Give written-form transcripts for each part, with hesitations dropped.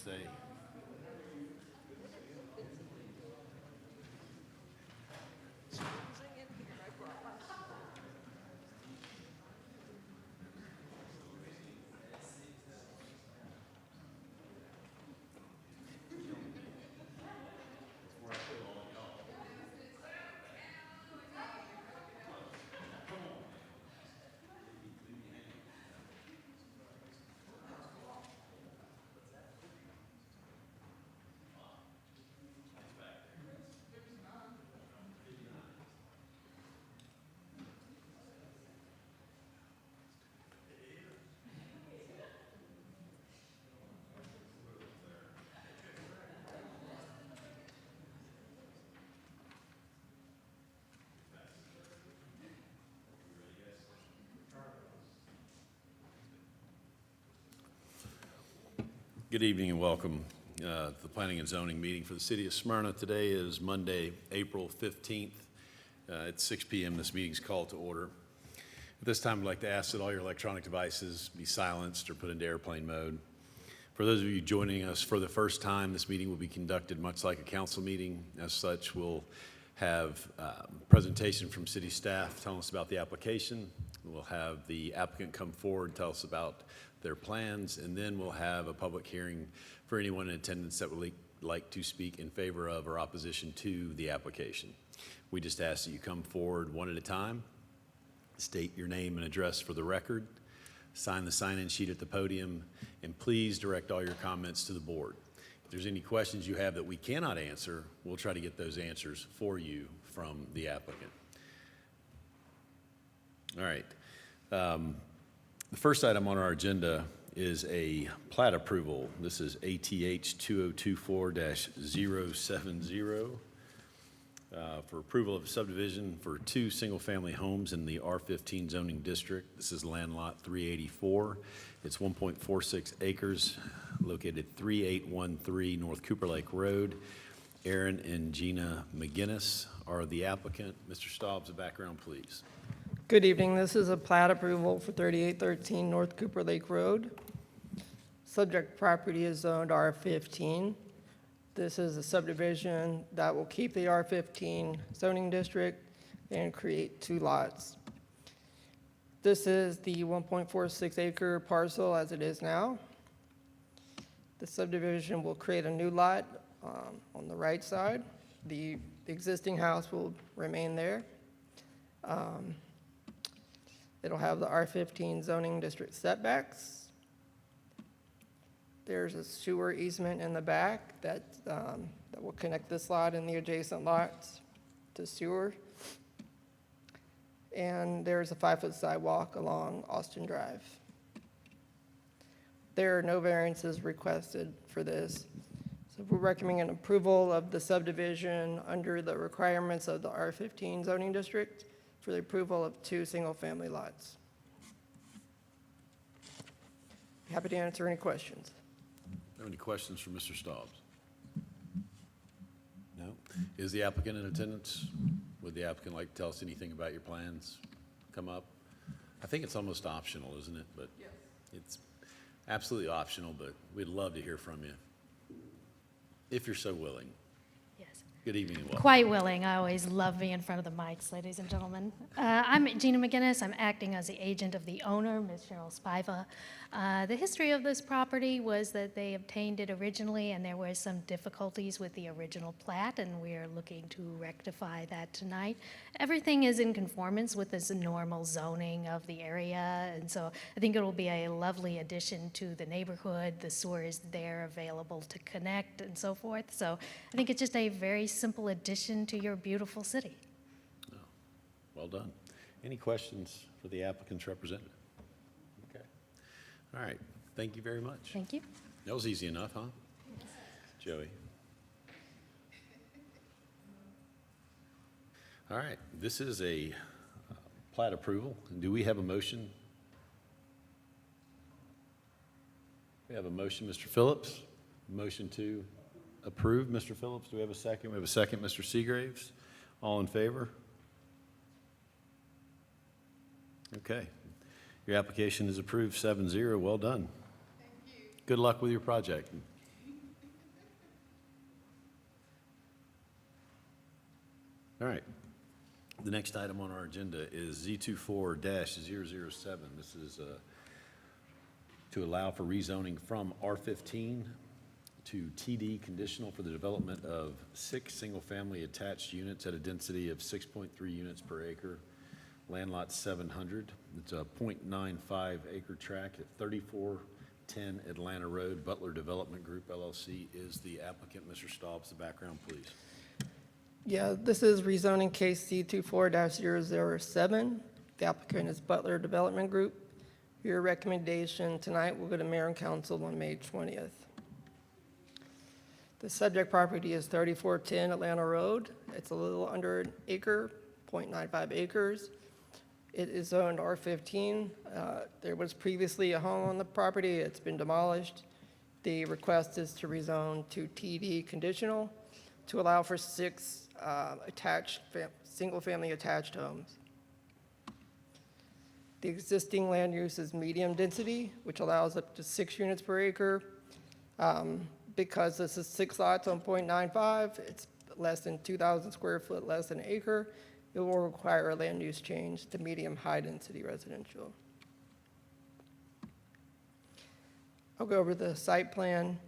stay. Good evening and welcome to the Planning and Zoning meeting for the City of Smyrna. Today is Monday, April 15th. At 6 p.m. this meeting is called to order. At this time, I'd like to ask that all your electronic devices be silenced or put into airplane mode. For those of you joining us for the first time, this meeting will be conducted much like a council meeting. As such, we'll have a presentation from city staff telling us about the application. We'll have the applicant come forward and tell us about their plans, and then we'll have a public hearing for anyone in attendance that would like to speak in favor of or opposition to the application. We just ask that you come forward one at a time, state your name and address for the record, sign the sign-in sheet at the podium, and please direct all your comments to the board. If there's any questions you have that we cannot answer, we'll try to get those answers for you from the applicant. All right. The first item on our agenda is a plat approval. This is ATH 2024-070 for approval of a subdivision for 2 single-family homes in the R15 zoning district. This is land lot 384. It's 1.46 acres, located 3813 North Cooper Lake Road. Aaron and Gina McGinnis are the applicant. Mr. Staubs, a background, please. Good evening. This is a plat approval for 3813 North Cooper Lake Road. Subject property is zoned R15. This is a subdivision that will keep the R15 zoning district and create 2 lots. This is the 1.46 acre parcel as it is now. The subdivision will create a new lot on the right side. The existing house will remain there. It'll have the R15 zoning district setbacks. There's a sewer easement in the back that will connect this lot and the adjacent lots to sewer. And there's a 5-foot sidewalk along Austin Drive. There are no variances requested for this. So we're recommending approval of the subdivision under the requirements of the R15 zoning district for the approval of 2 single-family lots. Happy to answer any questions. Have any questions for Mr. Staubs? No? Is the applicant in attendance? Would the applicant like to tell us anything about your plans come up? I think it's almost optional, isn't it? But yes. It's absolutely optional, but we'd love to hear from you, if you're so willing. Good evening and welcome. Quite willing. I always love being in front of the mics, ladies and gentlemen. I'm Gina McGinnis. I'm acting as the agent of the owner, Ms. Cheryl Spiva. The history of this property was that they obtained it originally, and there were some difficulties with the original plat, and we are looking to rectify that tonight. Everything is in conformance with this normal zoning of the area, and so I think it will be a lovely addition to the neighborhood. The sewer is there available to connect and so forth. So I think it's just a very simple addition to your beautiful city. Oh, well done. Any questions for the applicant's representative? Okay. All right. Thank you very much. Thank you. That was easy enough, huh? Joey. All right. This is a plat approval. Do we have a motion? We have a motion, Mr. Phillips. Motion to approve, Mr. Phillips. Do we have a second? We have a second, Mr. Seagraves. All in favor? Okay. Your application is approved 7-0. Well done. Thank you. Good luck with your project. All right. The next item on our agenda is Z24-007. This is to allow for rezoning from R15 to TD conditional for the development of 6 single-family attached units at a density of 6.3 units per acre, land lot 700. It's a 0.95 acre tract at 3410 Atlanta Road. Butler Development Group LLC is the applicant. Mr. Staub's the background, please. Yeah, this is rezoning case C24-007. The applicant is Butler Development Group. Your recommendation tonight will go to Mayor and Council on May 20th. The subject property is 3410 Atlanta Road. It's a little under an acre, 0.95 acres. It is zoned R15. There was previously a home on the property. It's been demolished. The request is to rezone to TD conditional to allow for 6 single-family attached homes. The existing land use is medium density, which allows up to 6 units per acre. Because this is 6 lots on 0.95, it's less than 2,000 square foot, less than an acre. It will require a land use change to medium high density residential. I'll go over the site plan.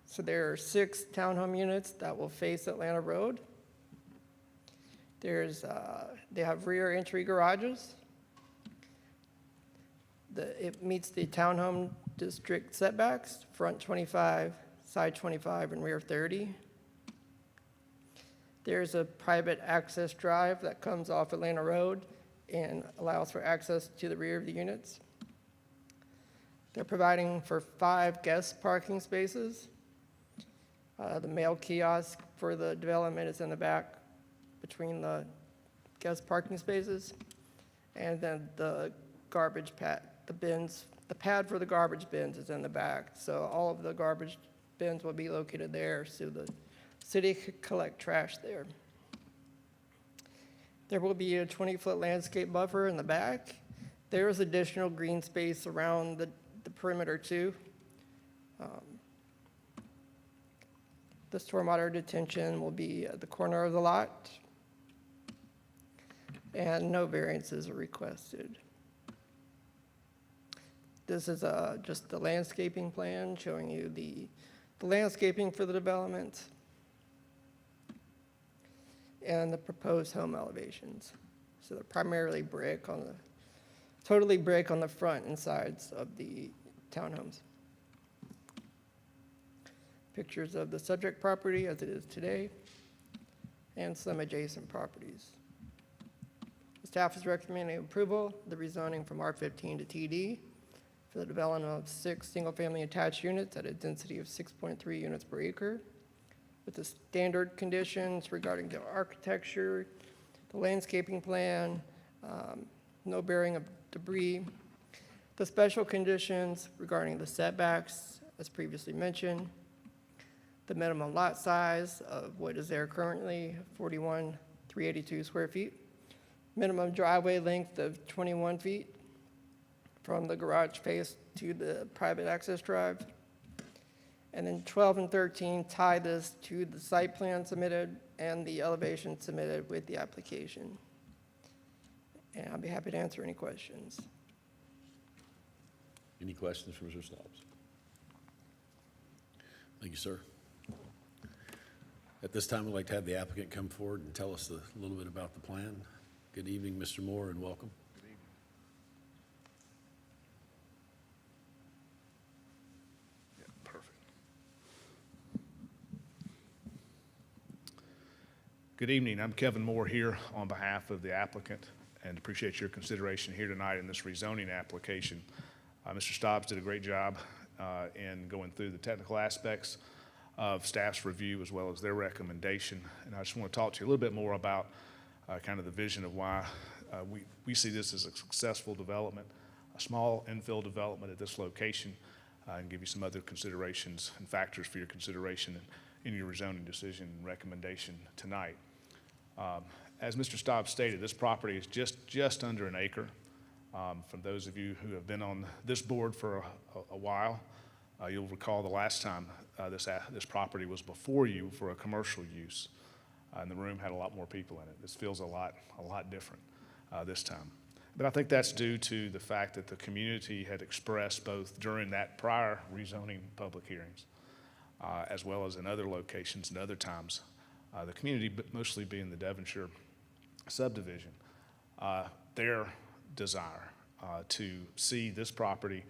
So there are 6 townhome units that will face Atlanta Road. They have rear entry garages. It meets the townhome district setbacks, front 25, side 25, and rear 30. There's a private access drive that comes off Atlanta Road and allows for access to the rear of the units. They're providing for 5 guest parking spaces. The mail kiosk for the development is in the back between the guest parking spaces. And then the garbage pad, the pad for the garbage bins is in the back. So all of the garbage bins will be located there so the city could collect trash there. There will be a 20-foot landscape buffer in the back. There is additional green space around the perimeter too. The stormwater detention will be at the corner of the lot, and no variances are requested. This is just the landscaping plan showing you the landscaping for the development and the proposed home elevations. So they're primarily totally brick on the front and sides of the townhomes. Pictures of the subject property as it is today and some adjacent properties. The staff is recommending approval of the rezoning from R15 to TD for the development of 6 single-family attached units at a density of 6.3 units per acre with the standard conditions regarding the architecture, the landscaping plan, no bearing of debris, the special conditions regarding the setbacks, as previously mentioned, the minimum lot size of what is there currently, 41,382 square feet, minimum driveway length of 21 feet from the garage face to the private access drive, and then 12 and 13 tie this to the site plan submitted and the elevation submitted with the application. And I'll be happy to answer any questions. Any questions for Mr. Staubs? Thank you, sir. At this time, we'd like to have the applicant come forward and tell us a little bit about the plan. Good evening, Mr. Moore, and welcome. Good evening. Yeah, perfect. Good evening. I'm Kevin Moore here on behalf of the applicant and appreciate your consideration here tonight in this rezoning application. Mr. Staubs did a great job in going through the technical aspects of staff's review as well as their recommendation. And I just want to talk to you a little bit more about kind of the vision of why we see this as a successful development, a small infill development at this location, and give you some other considerations and factors for your consideration in your rezoning decision and recommendation tonight. As Mr. Staubs stated, this property is just under an acre. From those of you who have been on this board for a while, you'll recall the last time this property was before you for a commercial use. and the room had a lot more people in it. This feels a lot different this time. But I think that's due to the fact that the community had expressed both during that prior rezoning public hearings, as well as in other locations and other times, the community, mostly being the Devonshire subdivision, their desire to see this property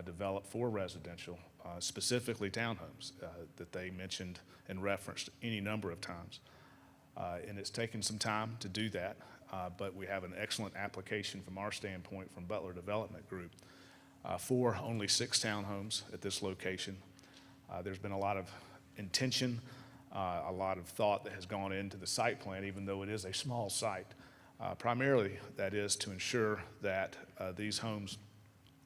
developed for residential, specifically townhomes, that they mentioned and referenced any number of times. And it's taken some time to do that, but we have an excellent application from our standpoint from Butler Development Group for only 6 townhomes at this location. There's been a lot of intention, a lot of thought that has gone into the site plan, even though it is a small site. Primarily, that is to ensure that these homes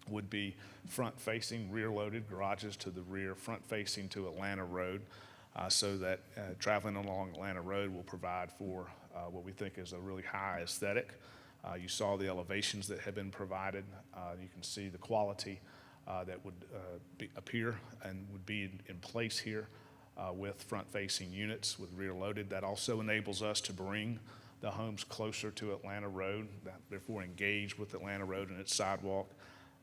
would be front-facing, rear-loaded garages to the rear, front-facing to Atlanta Road, so that traveling along Atlanta Road will provide for what we think is a really high aesthetic. You saw the elevations that have been provided. You can see the quality that would appear and would be in place here with front-facing units with rear-loaded. That also enables us to bring the homes closer to Atlanta Road, therefore engage with Atlanta Road and its sidewalk,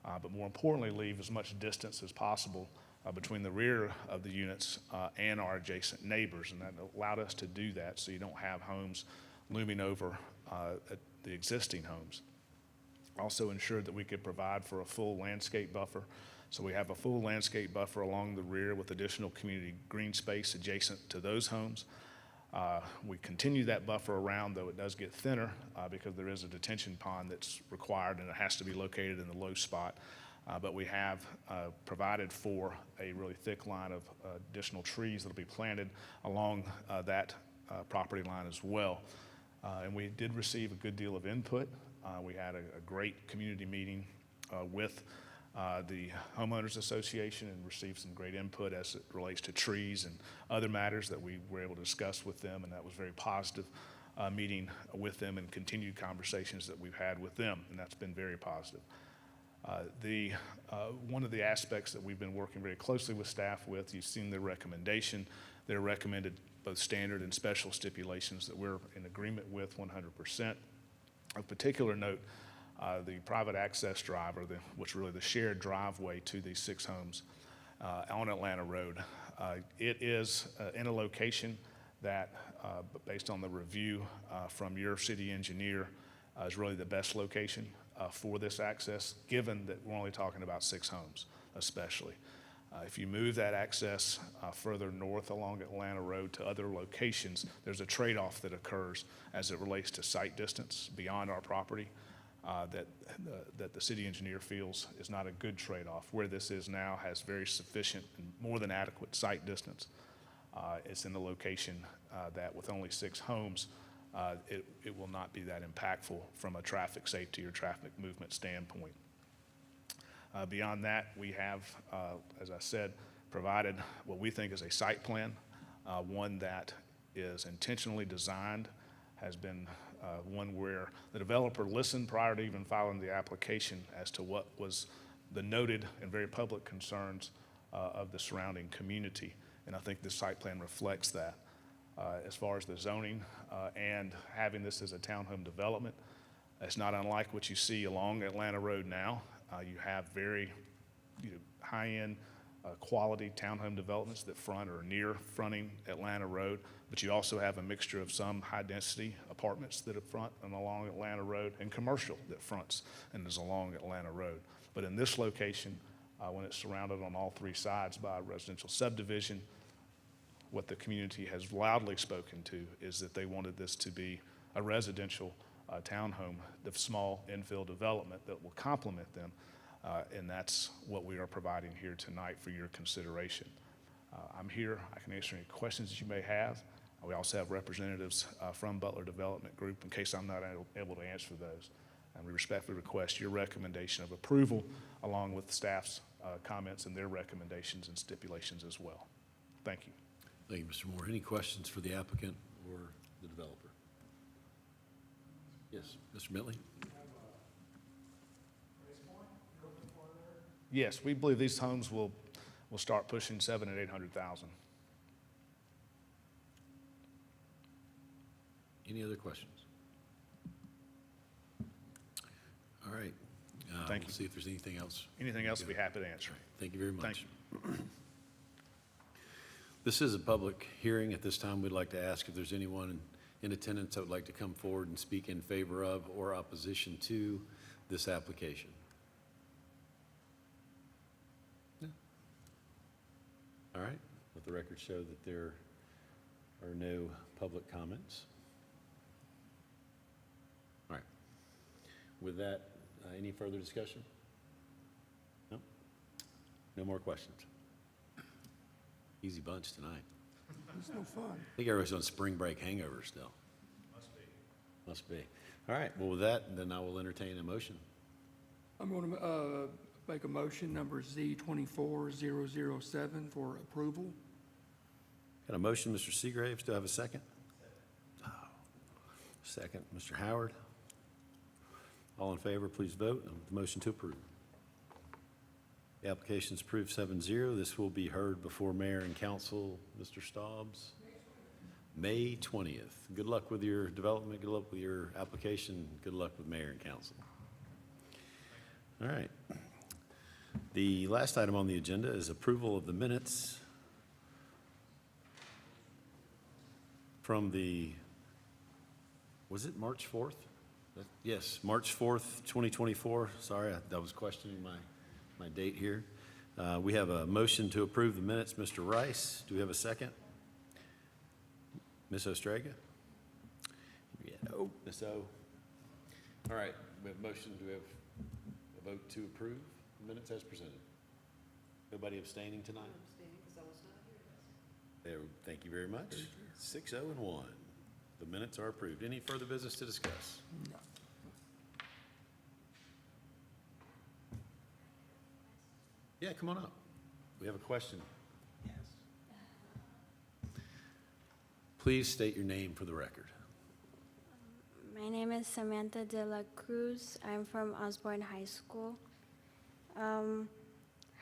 but more importantly, leave as much distance as possible between the rear of the units and our adjacent neighbors, and that allowed us to do that so you don't have homes looming over at the existing homes. Also ensured that we could provide for a full landscape buffer. So we have a full landscape buffer along the rear with additional community green space adjacent to those homes. We continue that buffer around, though it does get thinner because there is a detention pond that's required and it has to be located in the low spot. But we have provided for a really thick line of additional trees that will be planted along that property line as well. And we did receive a good deal of input. We had a great community meeting with the Homeowners Association and received some great input as it relates to trees and other matters that we were able to discuss with them, and that was a very positive meeting with them and continued conversations that we've had with them, and that's been very positive. One of the aspects that we've been working very closely with staff with, you've seen their recommendation. They're recommended both standard and special stipulations that we're in agreement with 100%. Of particular note, the private access drive, or what's really the shared driveway to these 6 homes on Atlanta Road. It is in a location that, based on the review from your city engineer, is really the best location for this access, given that we're only talking about 6 homes, especially. If you move that access further north along Atlanta Road to other locations, there's a trade-off that occurs as it relates to site distance beyond our property that the city engineer feels is not a good trade-off. Where this is now has very sufficient and more than adequate site distance. It's in the location that with only 6 homes, it will not be that impactful from a traffic safety or traffic movement standpoint. Beyond that, we have, as I said, provided what we think is a site plan, one that is intentionally designed, has been one where the developer listened prior to even filing the application as to what was the noted and very public concerns of the surrounding community. And I think this site plan reflects that. As far as the zoning and having this as a townhome development, it's not unlike what you see along Atlanta Road now. You have very high-end quality townhome developments that front or near fronting Atlanta Road, but you also have a mixture of some high-density apartments that are front and along Atlanta Road and commercial that fronts and is along Atlanta Road. But in this location, when it's surrounded on all 3 sides by a residential subdivision, what the community has loudly spoken to is that they wanted this to be a residential townhome, the small infill development that will complement them, and that's what we are providing here tonight for your consideration. I'm here. I can answer any questions that you may have. We also have representatives from Butler Development Group in case I'm not able to answer those. And we respectfully request your recommendation of approval along with staff's comments and their recommendations and stipulations as well. Thank you. Thank you, Mr. Moore. Any questions for the applicant or the developer? Yes, Mr. Bentley? Yes, we believe these homes will start pushing 700,000 and 800,000. Any other questions? All right. Thank We'll you. see if there's anything else. Anything else, I'll be happy to answer. Thank you very much. Thank you. This is a public hearing. At this time, we'd like to ask if there's anyone in attendance that would like to come forward and speak in favor of or opposition to this application. No? All right. Let the record show that there are no public comments. All right. With that, any further discussion? No? No more questions? Easy bunch tonight. It's no fun. I think everybody's on spring break hangover still. Must be. All right, well, with that, then I will entertain a motion. I'm going to make a motion, number Z24007, for approval. Got a motion, Mr. Seagraves. Do I have a second? Oh, second, Mr. Howard. All in favor, please vote on the motion to approve. The application is approved 7-0. This will be heard before mayor and council. Mr. Staubs? May 20th. Good luck with your development. Good luck with your application. Good luck with mayor and council. All right. The last item on the agenda is approval of the minutes from the, was it March 4th? Yes, March 4th, 2024. Sorry, I was questioning my date here. We have a motion to approve the minutes. Mr. Rice, do we have a second? Ms. Ostrega? Yeah, oh, Ms. O. All right, we have a motion. Do we have a vote to approve the minutes as presented? Nobody abstaining tonight? I'm abstaining because I was not here. There, thank you very much. 6-0-1. The minutes are approved. Any further business to discuss? No. Yeah, come on up. We have a question. Yes. Please state your name for the record. My name is Samantha de la Cruz. I'm from Osborne High School. How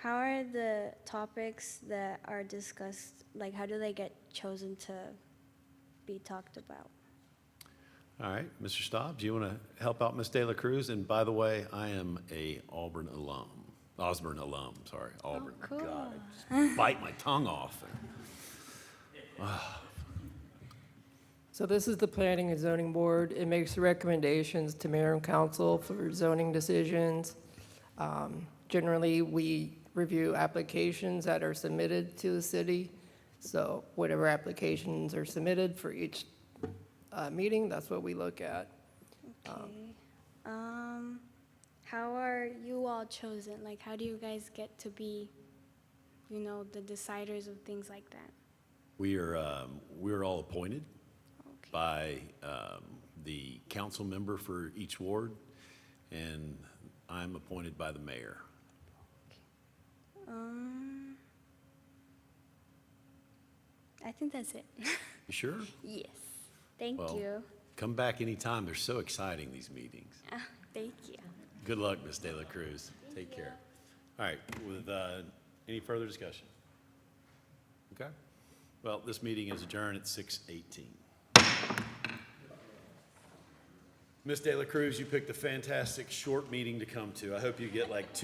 are the topics that are discussed, like how do they get chosen to be talked about? All right, Mr. Staub, do you want to help out Ms. De La Cruz? And by the way, I am a Osborne alum, sorry, Auburn. cool. God, I just bite my tongue off there. So this is the Planning and Zoning Board. It makes recommendations to mayor and council for zoning decisions. Generally, we review applications that are submitted to the city. So whatever applications are submitted for each meeting, that's what we look at. Okay. How are you all chosen? Like, how do you guys get to be, the deciders of things like that? We're all appointed Okay. by the council member for each ward, and I'm appointed by the mayor. I think that's it. You sure? Yes. Thank Well, you. come back anytime. They're so exciting, these meetings. Thank you. Good luck, Ms. De La Cruz. Take care. All right, with any further discussion? Okay. Well, this meeting is adjourned at 6:18. Ms. De La Cruz, you picked a fantastic short meeting to come to. I hope you get like 2